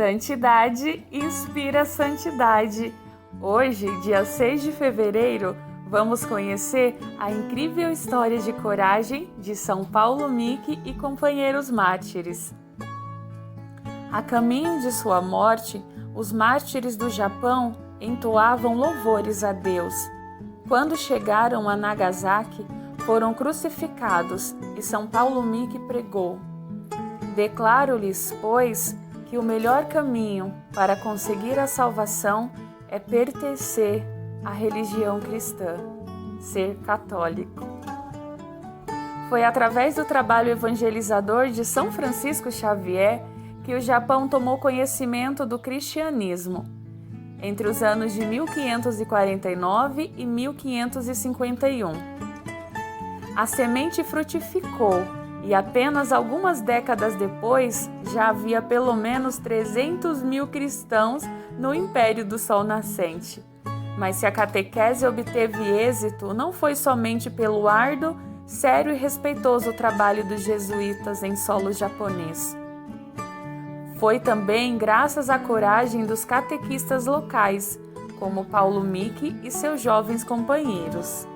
Santidade inspira santidade. Hoje, dia 6 de fevereiro, vamos conhecer a incrível história de coragem de São Paulo Miki e companheiros mártires. A caminho de sua morte, os mártires do Japão entoavam louvores a Deus. Quando chegaram a Nagasaki, foram crucificados e São Paulo Miki pregou: "Declaro-lhes, pois, que o melhor caminho para conseguir a salvação é pertencer à religião cristã, ser católico." Foi através do trabalho evangelizador de São Francisco Xavier que o Japão tomou conhecimento do cristianismo. Entre os anos de 1549 e 1551. A semente frutificou e apenas algumas décadas depois já havia pelo menos 300 mil cristãos no Império do Sol Nascente. Mas se a catequese obteve êxito, não foi somente pelo árduo, sério e respeitoso trabalho dos jesuítas em solo japonês. Foi também graças à coragem dos catequistas locais, como Paulo Miki e seus jovens companheiros.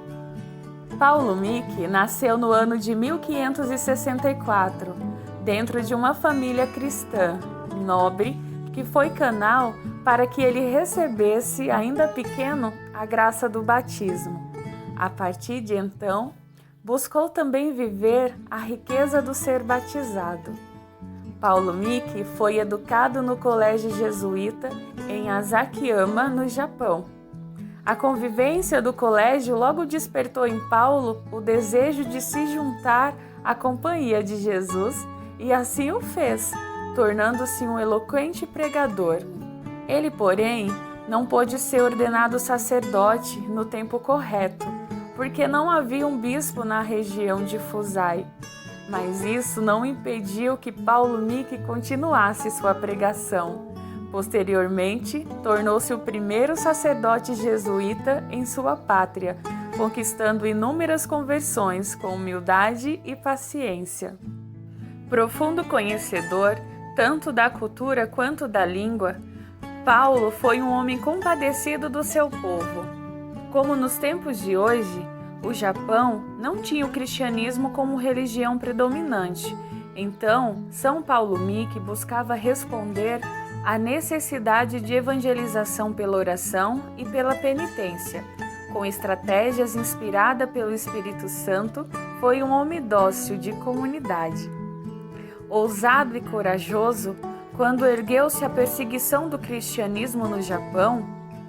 Paulo Miki nasceu no ano de 1564, dentro de uma família cristã, nobre, que foi canal para que ele recebesse, ainda pequeno, a graça do batismo. A partir de então, buscou também viver a riqueza do ser batizado. Paulo Miki foi educado no colégio jesuíta em Asakayama, no Japão. A convivência do colégio logo despertou em Paulo o desejo de se juntar à companhia de Jesus e assim o fez, tornando-se um eloquente pregador. Ele, porém, não pôde ser ordenado sacerdote no tempo correto, porque não havia um bispo na região de Fusai. Mas isso não impediu que Paulo Miki continuasse sua pregação. Posteriormente, tornou-se o primeiro sacerdote jesuíta em sua pátria, conquistando inúmeras conversões com humildade e paciência. Profundo conhecedor tanto da cultura quanto da língua, Paulo foi um homem compadecido do seu povo. Como nos tempos de hoje, o Japão não tinha o cristianismo como religião predominante. Então, São Paulo Miki buscava responder à necessidade de evangelização pela oração e pela penitência. Com estratégias inspiradas pelo Espírito Santo, foi um homem dócil de comunidade. Ousado e corajoso, quando ergueu-se a perseguição do cristianismo no Japão,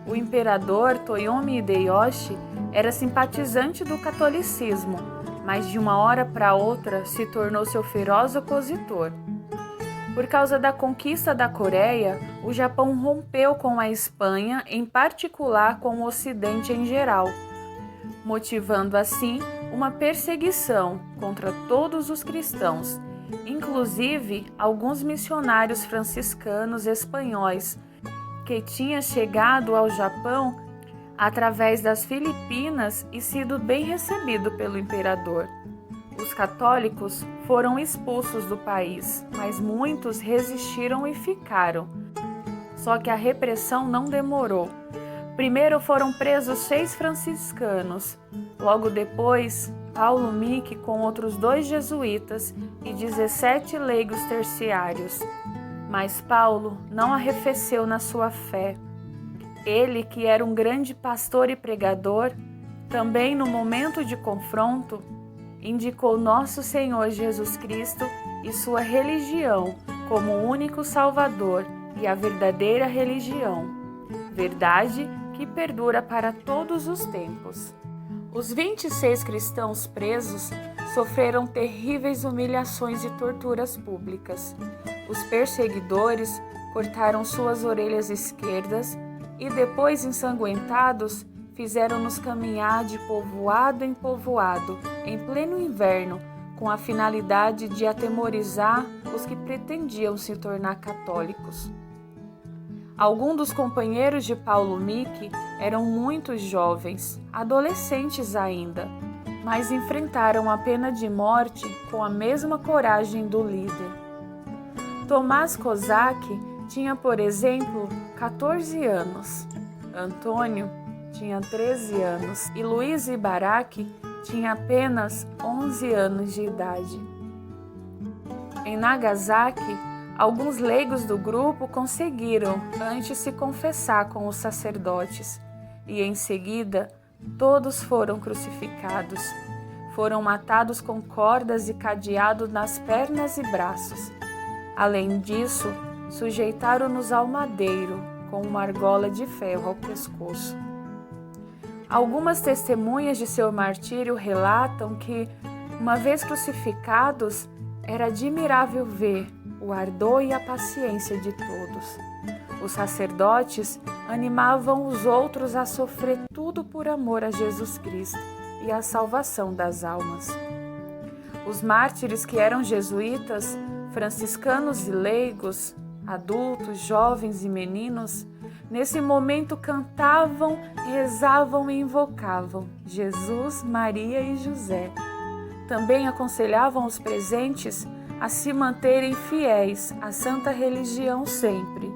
o imperador Toyomi Hideyoshi era simpatizante do catolicismo, mas de uma hora para outra se tornou seu feroz opositor. Por causa da conquista da Coreia, o Japão rompeu com a Espanha, em particular com o Ocidente em geral, motivando assim uma perseguição contra todos os cristãos, inclusive alguns missionários franciscanos espanhóis, que tinham chegado ao Japão através das Filipinas e sido bem recebido pelo imperador. Os católicos foram expulsos do país, mas muitos resistiram e ficaram. Só que a repressão não demorou. Primeiro foram presos 6 franciscanos. Logo depois, Paulo Miki com outros 2 jesuítas e 17 leigos terciários. Mas Paulo não arrefeceu na sua fé. Ele, que era um grande pastor e pregador, também no momento de confronto, indicou nosso Senhor Jesus Cristo e sua religião como o único Salvador e a verdadeira religião, verdade que perdura para todos os tempos. Os 26 cristãos presos sofreram terríveis humilhações e torturas públicas. Os perseguidores cortaram suas orelhas esquerdas e, depois ensanguentados, fizeram-nos caminhar de povoado em povoado, em pleno inverno, com a finalidade de atemorizar os que pretendiam se tornar católicos. Alguns dos companheiros de Paulo Miki eram muito jovens, adolescentes ainda, mas enfrentaram a pena de morte com a mesma coragem do líder. Tomás Kozak tinha, por exemplo, 14 anos, Antônio tinha 13 anos e Luiz Ibaraki tinha apenas 11 anos de idade. Em Nagasaki, alguns leigos do grupo conseguiram antes se confessar com os sacerdotes e, em seguida, todos foram crucificados. Foram matados com cordas e cadeados nas pernas e braços. Além disso, sujeitaram-nos ao madeiro com uma argola de ferro ao pescoço. Algumas testemunhas de seu martírio relatam que, uma vez crucificados, era admirável ver o ardor e a paciência de todos. Os sacerdotes animavam os outros a sofrer tudo por amor a Jesus Cristo e a salvação das almas. Os mártires, que eram jesuítas, franciscanos e leigos, adultos, jovens e meninos, nesse momento cantavam, rezavam e invocavam Jesus, Maria e José. Também aconselhavam os presentes a se manterem fiéis à santa religião sempre.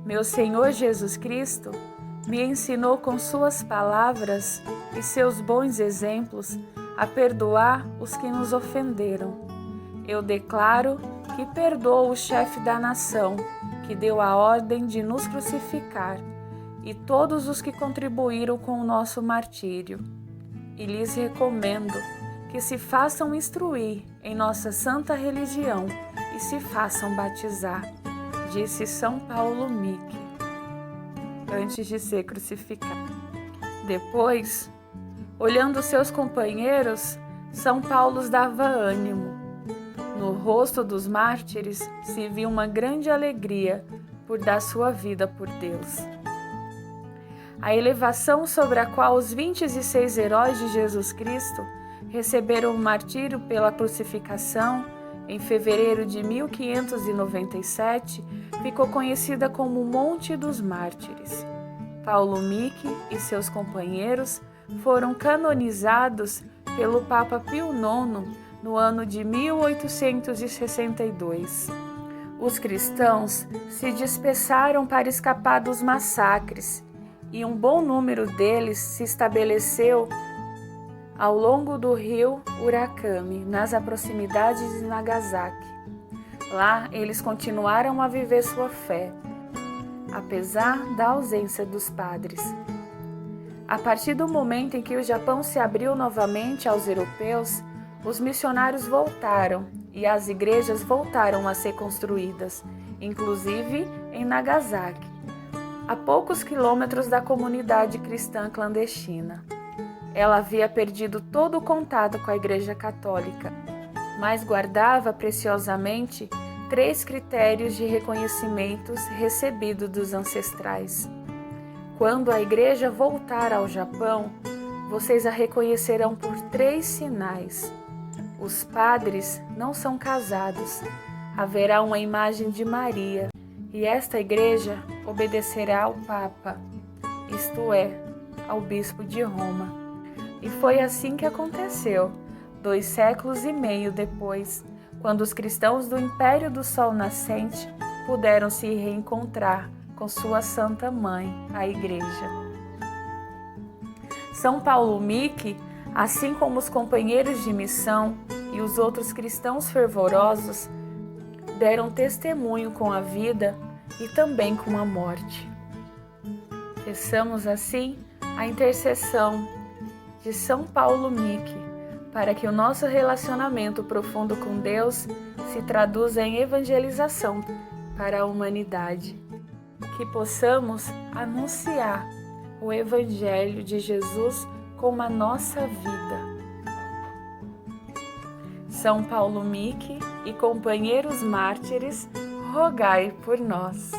Meu Senhor Jesus Cristo me ensinou com suas palavras e seus bons exemplos a perdoar os que nos ofenderam. Eu declaro que perdoo o chefe da nação, que deu a ordem de nos crucificar, e todos os que contribuíram com o nosso martírio. E lhes recomendo que se façam instruir em nossa santa religião e se façam batizar, disse São Paulo Miki, antes de ser crucificado. Depois, olhando seus companheiros, São Paulo dava ânimo. No rosto dos mártires se viu uma grande alegria por dar sua vida por Deus. A elevação sobre a qual os 26 heróis de Jesus Cristo receberam o martírio pela crucificação em fevereiro de 1597 ficou conhecida como o Monte dos Mártires. Paulo Miki e seus companheiros foram canonizados pelo Papa Pio IX no ano de 1862. Os cristãos se dispersaram para escapar dos massacres e um bom número deles se estabeleceu ao longo do rio Urakami, nas proximidades de Nagasaki. Lá, eles continuaram a viver sua fé, apesar da ausência dos padres. A partir do momento em que o Japão se abriu novamente aos europeus, os missionários voltaram e as igrejas voltaram a ser construídas, inclusive em Nagasaki, a poucos quilômetros da comunidade cristã clandestina. Ela havia perdido todo o contato com a Igreja Católica, mas guardava preciosamente 3 critérios de reconhecimentos recebidos dos ancestrais. Quando a Igreja voltar ao Japão, vocês a reconhecerão por 3 sinais. Os padres não são casados. Haverá uma imagem de Maria, e esta igreja obedecerá ao Papa, isto é, ao Bispo de Roma. E foi assim que aconteceu, 2 séculos e meio depois, quando os cristãos do Império do Sol Nascente puderam se reencontrar com sua Santa Mãe, a Igreja. São Paulo Miki, assim como os companheiros de missão e os outros cristãos fervorosos, deram testemunho com a vida e também com a morte. Peçamos assim a intercessão de São Paulo Miki, para que o nosso relacionamento profundo com Deus se traduza em evangelização para a humanidade. Que possamos anunciar o Evangelho de Jesus como a nossa vida. São Paulo Miki e companheiros mártires, rogai por nós.